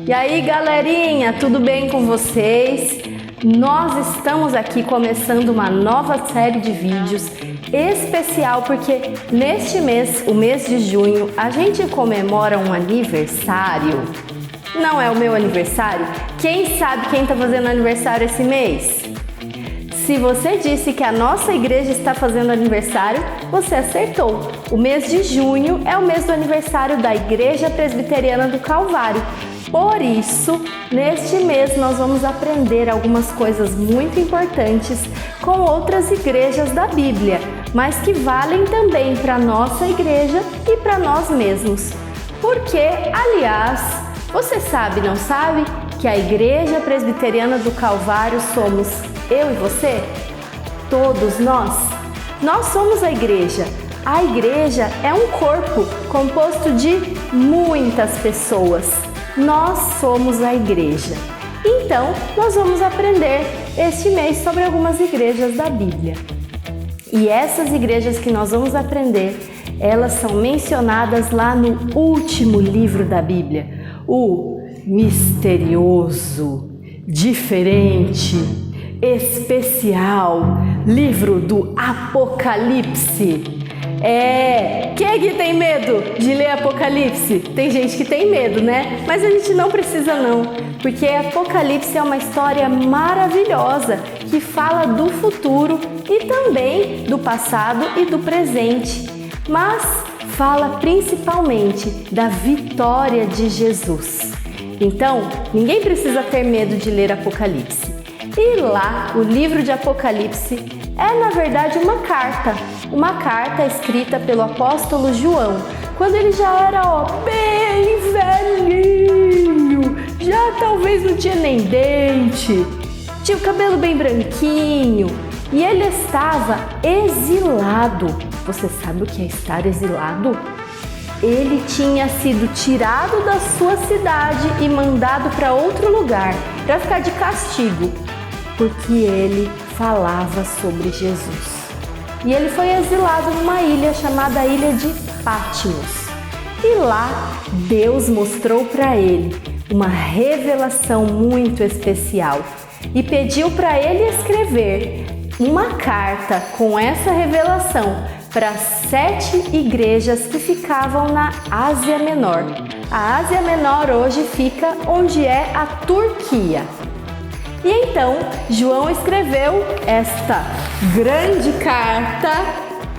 E aí, galerinha, tudo bem com vocês? Nós estamos aqui começando uma nova série de vídeos especial porque neste mês, o mês de junho, a gente comemora um aniversário. Não é o meu aniversário? Quem sabe quem está fazendo aniversário esse mês? Se você disse que a nossa igreja está fazendo aniversário, você acertou. O mês de junho é o mês do aniversário da Igreja Presbiteriana do Calvário. Por isso, neste mês nós vamos aprender algumas coisas muito importantes com outras igrejas da Bíblia, mas que valem também para a nossa igreja e para nós mesmos. Porque, aliás, você sabe, não sabe, que a Igreja Presbiteriana do Calvário somos eu e você? Todos nós? Nós somos a igreja. A igreja é um corpo composto de muitas pessoas. Nós somos a igreja. Então, nós vamos aprender este mês sobre algumas igrejas da Bíblia. E essas igrejas que nós vamos aprender, elas são mencionadas lá no último livro da Bíblia, o misterioso, diferente, especial livro do Apocalipse. Quem que tem medo de ler Apocalipse? Tem gente que tem medo, né? Mas a gente não precisa não, porque Apocalipse é uma história maravilhosa que fala do futuro e também do passado e do presente, mas fala principalmente da vitória de Jesus. Então, ninguém precisa ter medo de ler Apocalipse. E lá, o livro de Apocalipse é, na verdade, uma carta escrita pelo apóstolo João, quando ele já era bem velhinho, já talvez não tinha nem dente, tinha o cabelo bem branquinho e ele estava exilado. Você sabe o que é estar exilado? Ele tinha sido tirado da sua cidade e mandado para outro lugar, para ficar de castigo, porque ele falava sobre Jesus. E ele foi exilado numa ilha chamada Ilha de Patmos. E lá Deus mostrou para ele uma revelação muito especial e pediu para ele escrever uma carta com essa revelação para 7 igrejas que ficavam na Ásia Menor. A Ásia Menor hoje fica onde é a Turquia. E então, João escreveu esta grande carta,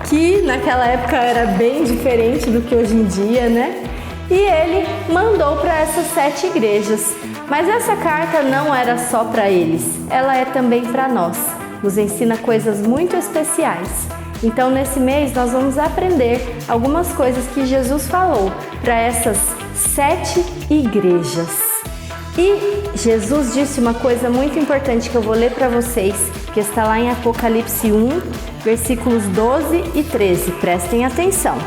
que naquela época era bem diferente do que hoje em dia, né? E ele mandou para essas 7 igrejas. Mas essa carta não era só para eles, ela é também para nós. Nos ensina coisas muito especiais. Então, nesse mês, nós vamos aprender algumas coisas que Jesus falou para essas 7 igrejas. E Jesus disse uma coisa muito importante que eu vou ler para vocês, que está lá em Apocalipse 1, versículos 12 e 13. Prestem atenção.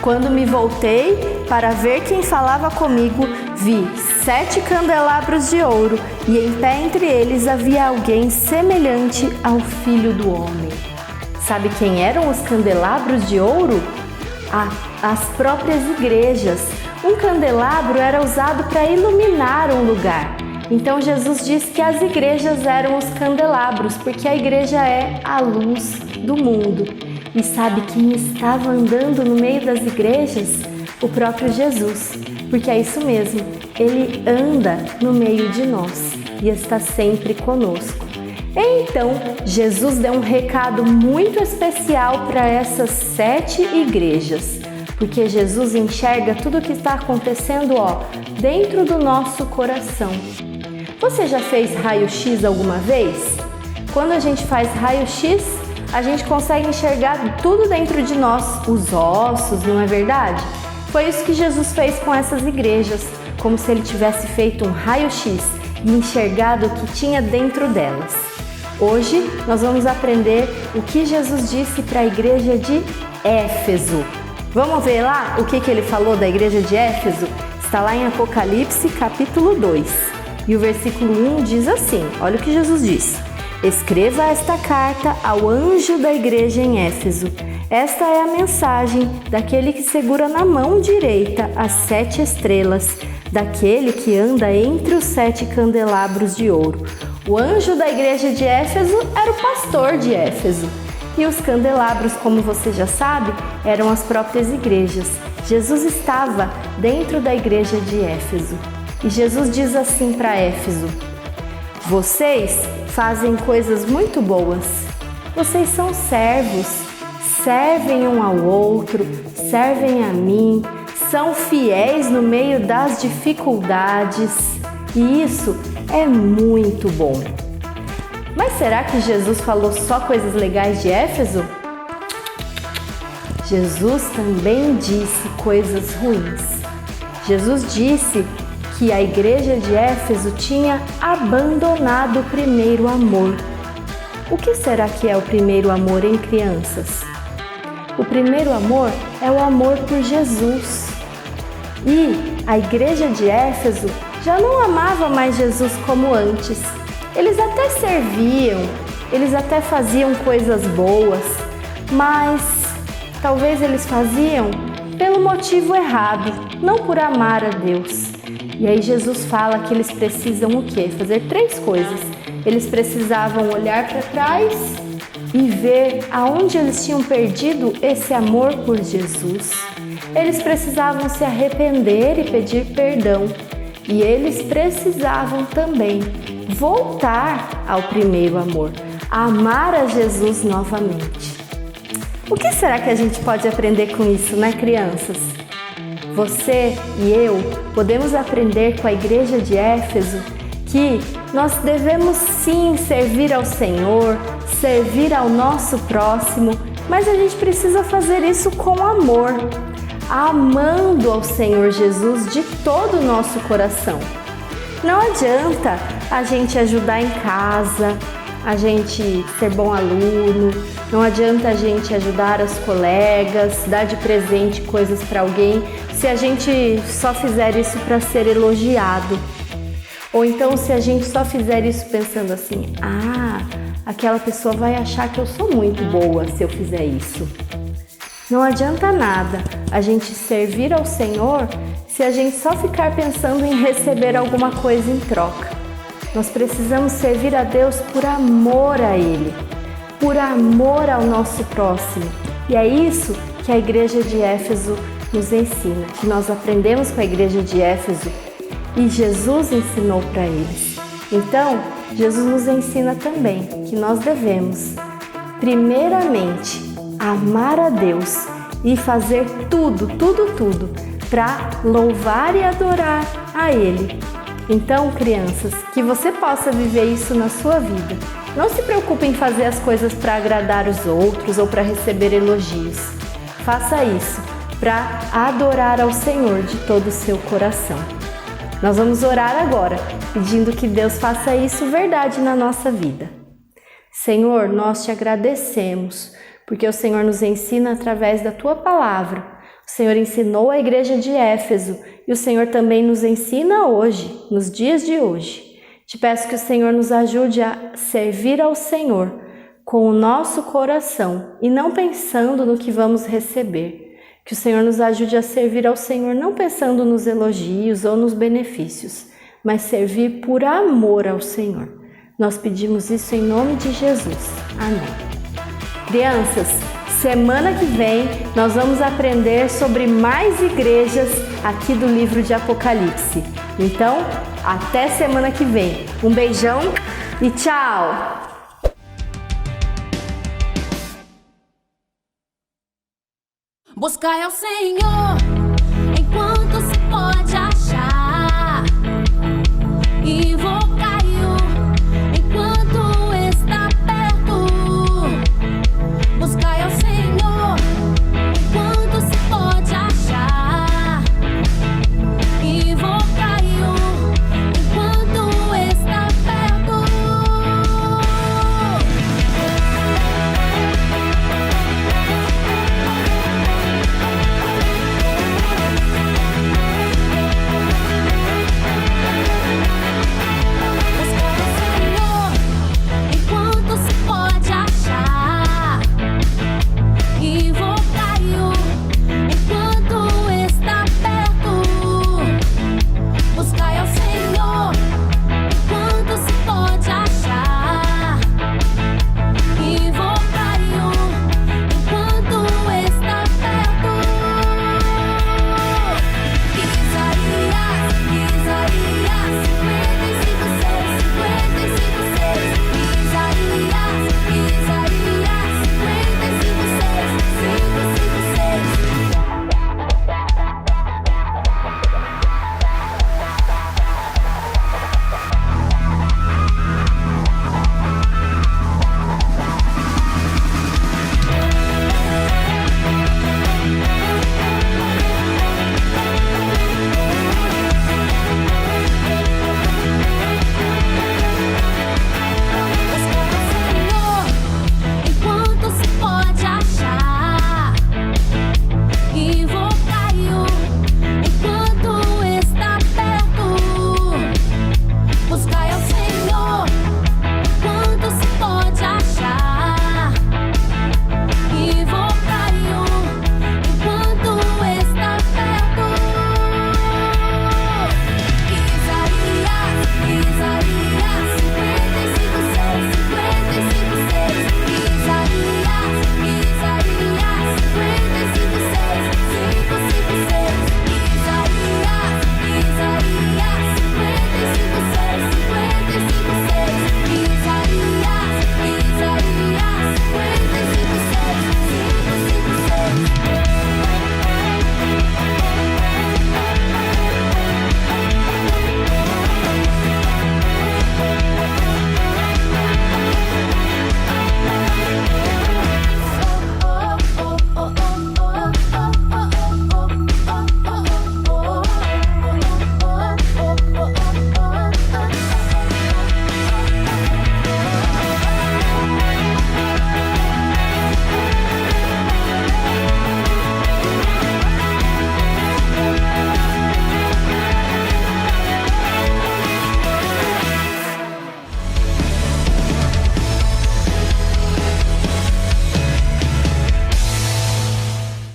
Quando me voltei para ver quem falava comigo, vi 7 candelabros de ouro e em pé entre eles havia alguém semelhante ao Filho do Homem. Sabe quem eram os candelabros de ouro? As próprias igrejas. Um candelabro era usado para iluminar um lugar. Então Jesus disse que as igrejas eram os candelabros, porque a igreja é a luz do mundo. E sabe quem estava andando no meio das igrejas? O próprio Jesus, porque é isso mesmo, ele anda no meio de nós e está sempre conosco. Então, Jesus deu um recado muito especial para essas 7 igrejas. Porque Jesus enxerga tudo o que está acontecendo, dentro do nosso coração. Você já fez raio-x alguma vez? Quando a gente faz raio-x, a gente consegue enxergar tudo dentro de nós, os ossos, não é verdade? Foi isso que Jesus fez com essas igrejas, como se ele tivesse feito um raio-x e enxergado o que tinha dentro delas. Hoje nós vamos aprender o que Jesus disse para a igreja de Éfeso. Vamos ver lá o que ele falou da igreja de Éfeso? Está lá em Apocalipse capítulo 2. E o versículo 1 diz assim, olha o que Jesus disse. Escreva esta carta ao anjo da igreja em Éfeso. Esta é a mensagem daquele que segura na mão direita as 7 estrelas, daquele que anda entre os 7 candelabros de ouro. O anjo da igreja de Éfeso era o pastor de Éfeso. E os candelabros, como você já sabe, eram as próprias igrejas. Jesus estava dentro da igreja de Éfeso. E Jesus diz assim para Éfeso: vocês fazem coisas muito boas. Vocês são servos, servem um ao outro, servem a mim, são fiéis no meio das dificuldades. E isso é muito bom. Mas será que Jesus falou só coisas legais de Éfeso? Jesus também disse coisas ruins. Jesus disse que a igreja de Éfeso tinha abandonado o primeiro amor. O que será que é o primeiro amor em crianças? O primeiro amor é o amor por Jesus. E a igreja de Éfeso já não amava mais Jesus como antes. Eles até serviam, eles até faziam coisas boas, mas talvez eles faziam pelo motivo errado, não por amar a Deus. E aí Jesus fala que eles precisam o quê? Fazer 3 coisas. Eles precisavam olhar para trás e ver aonde eles tinham perdido esse amor por Jesus. Eles precisavam se arrepender e pedir perdão. E eles precisavam também voltar ao primeiro amor, amar a Jesus novamente. O que será que a gente pode aprender com isso, né, crianças? Você e eu podemos aprender com a igreja de Éfeso que nós devemos sim servir ao Senhor, servir ao nosso próximo, mas a gente precisa fazer isso com amor, amando ao Senhor Jesus de todo o nosso coração. Não adianta a gente ajudar em casa, a gente ser bom aluno, não adianta a gente ajudar os colegas, dar de presente coisas para alguém, se a gente só fizer isso para ser elogiado. Ou então se a gente só fizer isso pensando assim, aquela pessoa vai achar que eu sou muito boa se eu fizer isso. Não adianta nada a gente servir ao Senhor se a gente só ficar pensando em receber alguma coisa em troca. Nós precisamos servir a Deus por amor a Ele, por amor ao nosso próximo. E é isso que a igreja de Éfeso nos ensina, que nós aprendemos com a igreja de Éfeso e Jesus ensinou para eles. Então, Jesus nos ensina também que nós devemos, primeiramente, amar a Deus e fazer tudo para louvar e adorar a Ele. Então, crianças, que você possa viver isso na sua vida. Não se preocupe em fazer as coisas para agradar os outros ou para receber elogios. Faça isso para adorar ao Senhor de todo o seu coração. Nós vamos orar agora, pedindo que Deus faça isso verdade na nossa vida. Senhor, nós te agradecemos, porque o Senhor nos ensina através da Tua palavra. O Senhor ensinou a igreja de Éfeso e o Senhor também nos ensina hoje, nos dias de hoje. Te peço que o Senhor nos ajude a servir ao Senhor com o nosso coração e não pensando no que vamos receber. Que o Senhor nos ajude a servir ao Senhor não pensando nos elogios ou nos benefícios, mas servir por amor ao Senhor. Nós pedimos isso em nome de Jesus. Amém. Crianças, semana que vem nós vamos aprender sobre mais igrejas aqui do livro de Apocalipse. Então, até semana que vem. Um beijão e tchau! Buscai ao Senhor